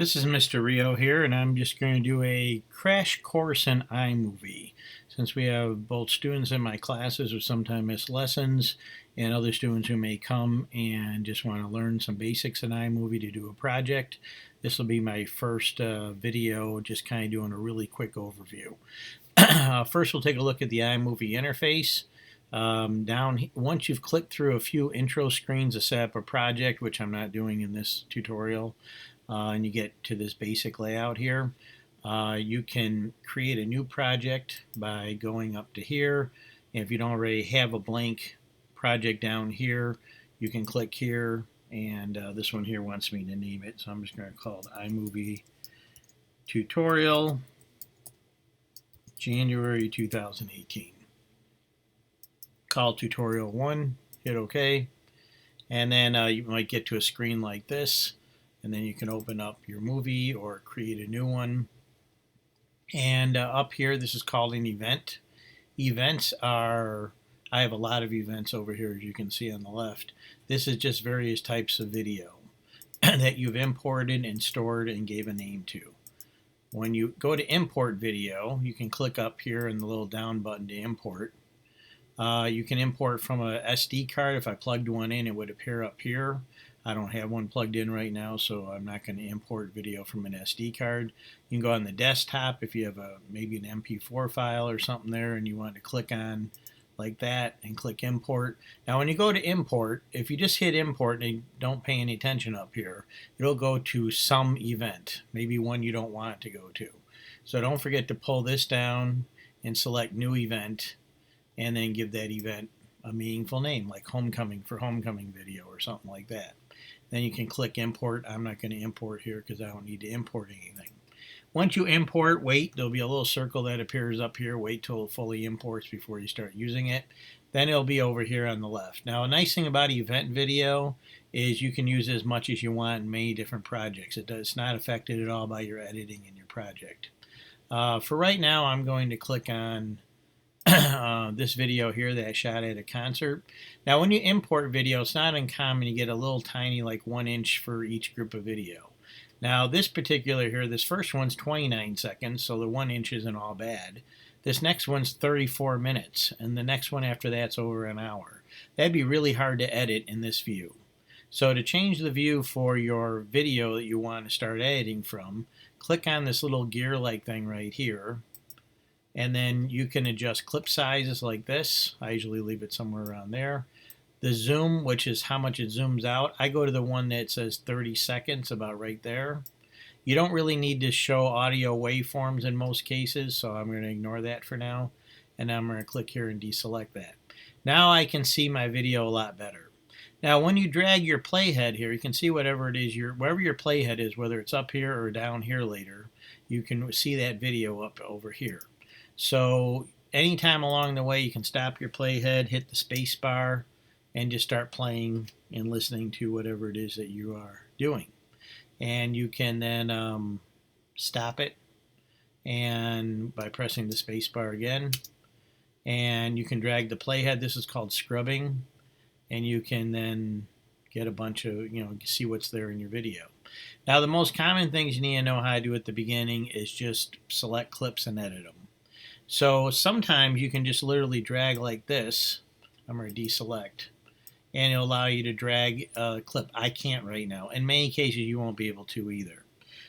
This is Mr. Rio here, and I'm just going to do a crash course in iMovie. Since we have both students in my classes who sometimes miss lessons and other students who may come and just want to learn some basics in iMovie to do a project, this will be my first video, just kind of doing a really quick overview. First, we'll take a look at the iMovie interface. Once you've clicked through a few intro screens to set up a project, which I'm not doing in this tutorial, and you get to this basic layout here, you can create a new project by going up to here. And if you don't already have a blank project down here, you can click here, and this one here wants me to name it, so I'm just going to call it iMovie Tutorial January 2018. Call Tutorial 1, hit OK, and then you might get to a screen like this, and then you can open up your movie or create a new one. And up here, this is called an event. Events are, I have a lot of events over here, as you can see on the left. This is just various types of video that you've imported and stored and gave a name to. When you go to import video, you can click up here in the little down button to import. You can import from a SD card. If I plugged one in, it would appear up here. I don't have one plugged in right now, so I'm not going to import video from an SD card. You can go on the desktop if you have maybe an MP4 file or something there and you want to click on like that and click import. Now when you go to import, if you just hit import and don't pay any attention up here, it'll go to some event, maybe one you don't want it to go to. So don't forget to pull this down and select new event, and then give that event a meaningful name, like homecoming for homecoming video or something like that. Then you can click import. I'm not going to import here because I don't need to import anything. Once you import, wait. There'll be a little circle that appears up here. Wait till it fully imports before you start using it. Then it'll be over here on the left. Now, a nice thing about event video is you can use it as much as you want in many different projects. It's not affected at all by your editing in your project. For right now, I'm going to click on this video here that I shot at a concert. Now when you import video, it's not uncommon to get a little tiny, like 1 inch for each group of video. Now this particular here, this first one's 29 seconds, so the 1 inch isn't all bad. This next one's 34 minutes, and the next one after that's over an hour. That'd be really hard to edit in this view. So to change the view for your video that you want to start editing from, click on this little gear-like thing right here, and then you can adjust clip sizes like this. I usually leave it somewhere around there. The zoom, which is how much it zooms out, I go to the one that says 30 seconds, about right there. You don't really need to show audio waveforms in most cases, so I'm going to ignore that for now. And I'm going to click here and deselect that. Now I can see my video a lot better. Now when you drag your playhead here, you can see whatever it is, wherever your playhead is, whether it's up here or down here later, you can see that video up over here. So anytime along the way, you can stop your playhead, hit the space bar, and just start playing and listening to whatever it is that you are doing. And you can then stop it and by pressing the space bar again. And you can drag the playhead. This is called scrubbing. And you can then get a bunch of, see what's there in your video. Now the most common things you need to know how to do at the beginning is just select clips and edit them. So sometimes you can just literally drag like this. I'm going to deselect, and it'll allow you to drag a clip. I can't right now. In many cases, you won't be able to either.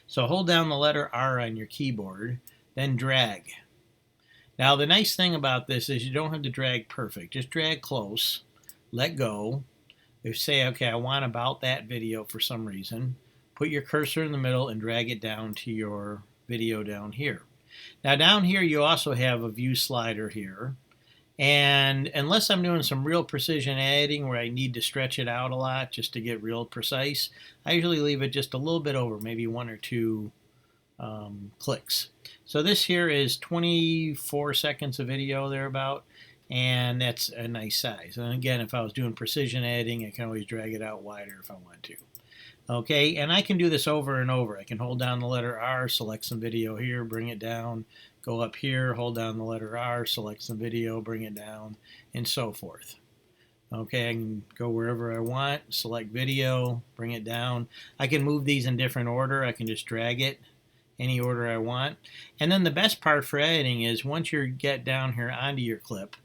So hold down the letter R on your keyboard, then drag. Now the nice thing about this is you don't have to drag perfect. Just drag close, let go. If you say, okay, I want about that video for some reason, put your cursor in the middle and drag it down to your video down here. Now down here you also have a view slider here, and unless I'm doing some real precision editing where I need to stretch it out a lot just to get real precise, I usually leave it just a little bit over, maybe 1 or 2 clicks. So this here is 24 seconds of video thereabout, and that's a nice size. And again, if I was doing precision editing, I can always drag it out wider if I want to. Okay, and I can do this over and over. I can hold down the letter R, select some video here, bring it down, go up here, hold down the letter R, select some video, bring it down, and so forth. Okay, I can go wherever I want, select video, bring it down. I can move these in different order. I can just drag it any order I want. And then the best part for editing is once you get down here onto your clip,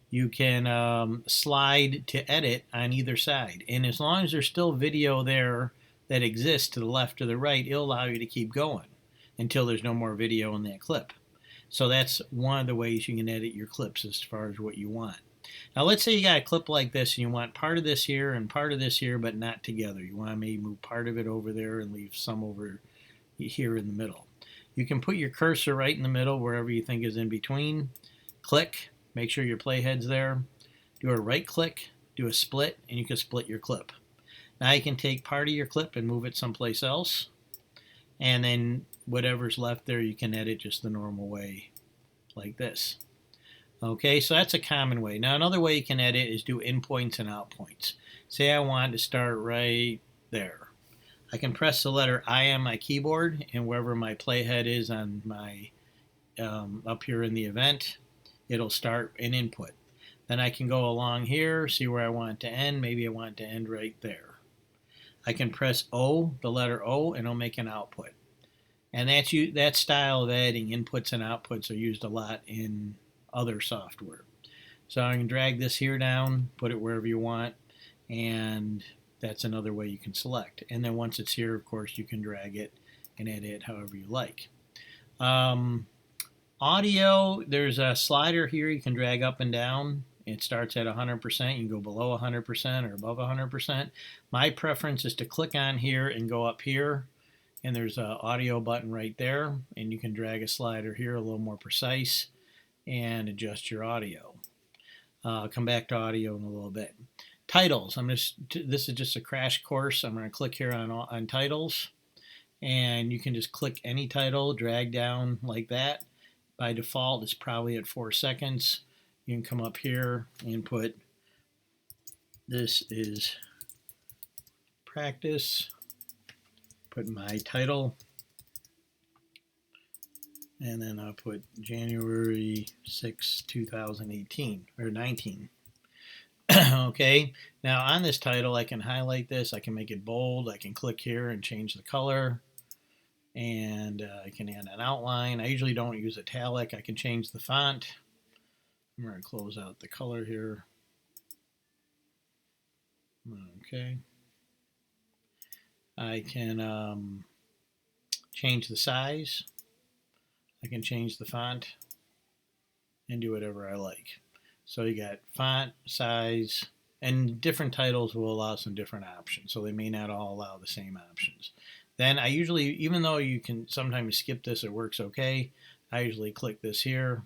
you can slide to edit on either side. And as long as there's still video there that exists to the left or the right, it'll allow you to keep going until there's no more video in that clip. So that's one of the ways you can edit your clips as far as what you want. Now let's say you got a clip like this and you want part of this here and part of this here but not together. You want to maybe move part of it over there and leave some over here in the middle. You can put your cursor right in the middle wherever you think is in between. Click, make sure your playhead's there. Do a right click, do a split, and you can split your clip. Now you can take part of your clip and move it someplace else. And then whatever's left there you can edit just the normal way like this. Okay, so that's a common way. Now another way you can edit is do in points and out points. Say I want to start right there. I can press the letter I on my keyboard, and wherever my playhead is on my up here in the event, it'll start an input. Then I can go along here, see where I want it to end. Maybe I want it to end right there. I can press O, the letter O, and it'll make an output. And that style of editing, inputs and outputs, are used a lot in other software. So I can drag this here down, put it wherever you want, and that's another way you can select. And then once it's here, of course, you can drag it and edit it however you like. Audio, there's a slider here you can drag up and down. It starts at 100%. You can go below 100% or above 100%. My preference is to click on here and go up here. And there's an audio button right there. And you can drag a slider here a little more precise and adjust your audio. I'll come back to audio in a little bit. Titles. This is just a crash course. I'm going to click here on titles. And you can just click any title, drag down like that. By default, it's probably at 4 seconds. You can come up here and put, this is practice. Put my title. And then I'll put January 6, 2018, or 19. Okay, now on this title, I can highlight this. I can make it bold. I can click here and change the color. And I can add an outline. I usually don't use italic. I can change the font. I'm going to close out the color here. Okay. I can change the size. I can change the font and do whatever I like. So you got font, size, and different titles will allow some different options. So they may not all allow the same options. Then I usually, even though you can sometimes skip this, it works okay. I usually click this here,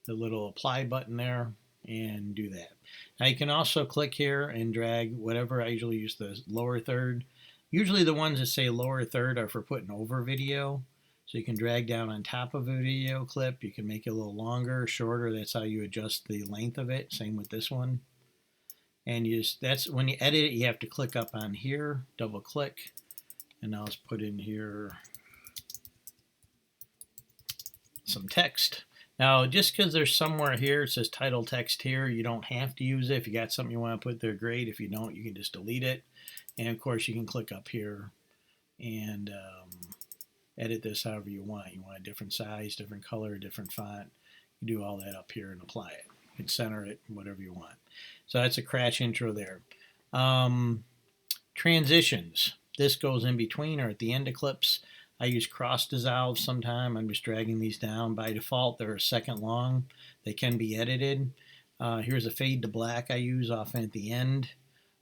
the little apply button there, and do that. Now you can also click here and drag whatever. I usually use the lower third. Usually the ones that say lower third are for putting over video. So you can drag down on top of a video clip. You can make it a little longer, shorter. That's how you adjust the length of it. Same with this one. And that's when you edit it, you have to click up on here, double click. And now let's put in here some text. Now, just because there's somewhere here, it says title text here, you don't have to use it. If you got something you want to put there, great. If you don't, you can just delete it. And of course, you can click up here and edit this however you want. You want a different size, different color, different font. You do all that up here and apply it. You can center it, whatever you want. So that's a crash intro there. Transitions. This goes in between or at the end of clips. I use cross dissolve sometime. I'm just dragging these down. By default, they're a second long. They can be edited. Here's a fade to black I use often at the end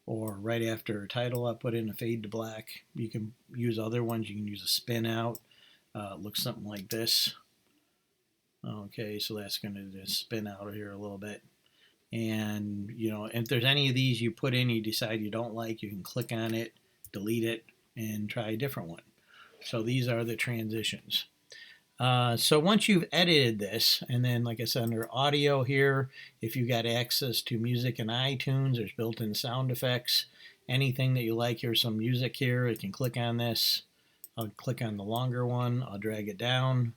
or right after a title. I put in a fade to black. You can use other ones. You can use a spin out. It looks something like this. Okay, so that's going to just spin out here a little bit. And, you know, if there's any of these you put in, you decide you don't like, you can click on it, delete it, and try a different one. So these are the transitions. So once you've edited this, and then like I said, under audio here, if you've got access to music in iTunes, there's built-in sound effects. Anything that you like, here's some music here. You can click on this. I'll click on the longer one. I'll drag it down.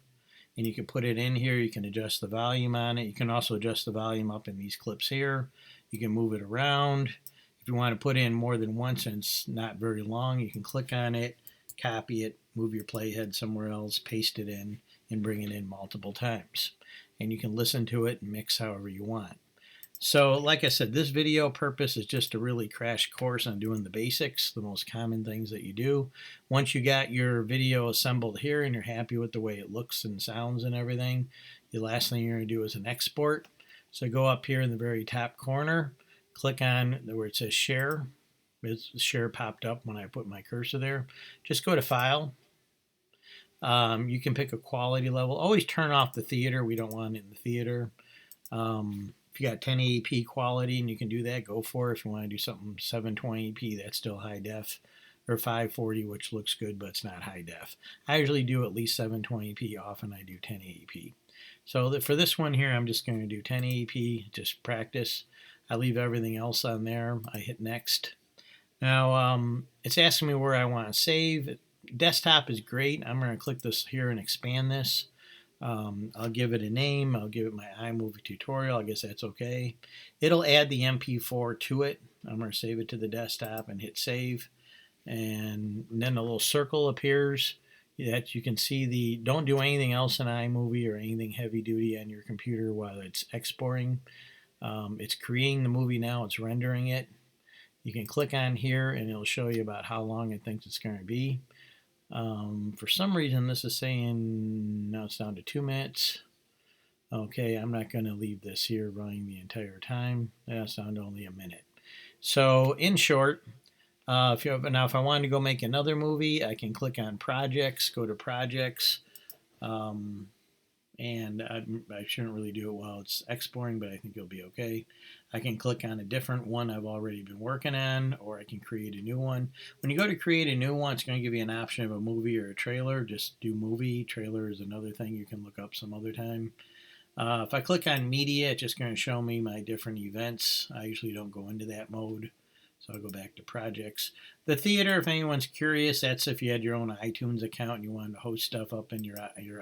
And you can put it in here. You can adjust the volume on it. You can also adjust the volume up in these clips here. You can move it around. If you want to put in more than once and it's not very long, you can click on it, copy it, move your playhead somewhere else, paste it in, and bring it in multiple times. And you can listen to it and mix however you want. So like I said, this video purpose is just a really crash course on doing the basics, the most common things that you do. Once you got your video assembled here and you're happy with the way it looks and sounds and everything, the last thing you're going to do is an export. So go up here in the very top corner, click on where it says share. Share popped up when I put my cursor there. Just go to file. You can pick a quality level. Always turn off the theater. We don't want it in the theater. If you got 1080p quality and you can do that, go for it. If you want to do something 720p, that's still high def, or 540, which looks good, but it's not high def. I usually do at least 720p. Often I do 1080p. So for this one here, I'm just going to do 1080p, just practice. I leave everything else on there. I hit next. Now, it's asking me where I want to save. Desktop is great. I'm going to click this here and expand this. I'll give it a name. I'll give it my iMovie tutorial. I guess that's okay. It'll add the MP4 to it. I'm going to save it to the desktop and hit save. And then a little circle appears that you can see the, don't do anything else in iMovie or anything heavy duty on your computer while it's exporting. It's creating the movie now. It's rendering it. You can click on here and it'll show you about how long it thinks it's going to be. For some reason this is saying now it's down to 2 minutes. Okay, I'm not going to leave this here running the entire time. That's down to only a minute. So in short, if I wanted to go make another movie, I can click on projects, go to projects, and I shouldn't really do it while it's exporting, but I think it'll be okay. I can click on a different one I've already been working on, or I can create a new one. When you go to create a new one, it's going to give you an option of a movie or a trailer. Just do movie. Trailer is another thing you can look up some other time. If I click on media, it's just going to show me my different events. I usually don't go into that mode. So I'll go back to projects. The theater, if anyone's curious, that's if you had your own iTunes account and you wanted to host stuff up in your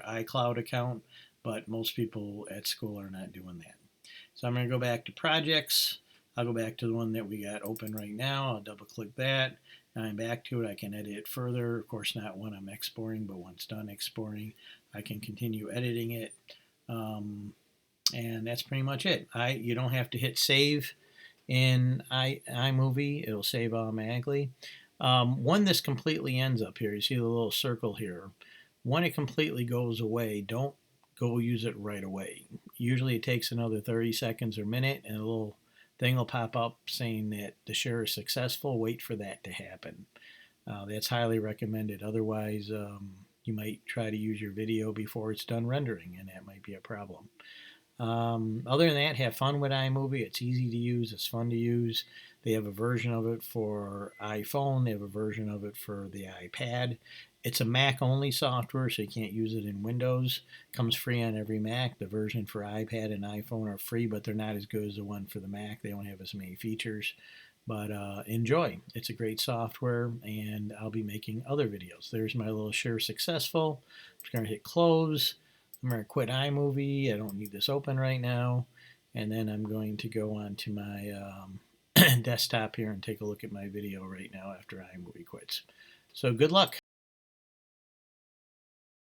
iCloud account. But most people at school are not doing that. So I'm going to go back to projects. I'll go back to the one that we got open right now. I'll double click that. Now I'm back to it. I can edit it further. Of course, not when I'm exporting, but once done exporting, I can continue editing it. And that's pretty much it. You don't have to hit save in iMovie. It'll save automatically. When this completely ends up here, you see the little circle here. When it completely goes away, don't go use it right away. Usually it takes another 30 seconds or minute and a little thing will pop up saying that the share is successful. Wait for that to happen. That's highly recommended. Otherwise, you might try to use your video before it's done rendering, and that might be a problem. Other than that, have fun with iMovie. It's easy to use. It's fun to use. They have a version of it for iPhone. They have a version of it for the iPad. It's a Mac-only software, so you can't use it in Windows. It comes free on every Mac. The version for iPad and iPhone are free, but they're not as good as the one for the Mac. They don't have as many features. But enjoy. It's a great software, and I'll be making other videos. There's my little share successful. I'm just going to hit close. I'm going to quit iMovie. I don't need this open right now. And then I'm going to go on to my desktop here and take a look at my video right now after iMovie quits. So good luck.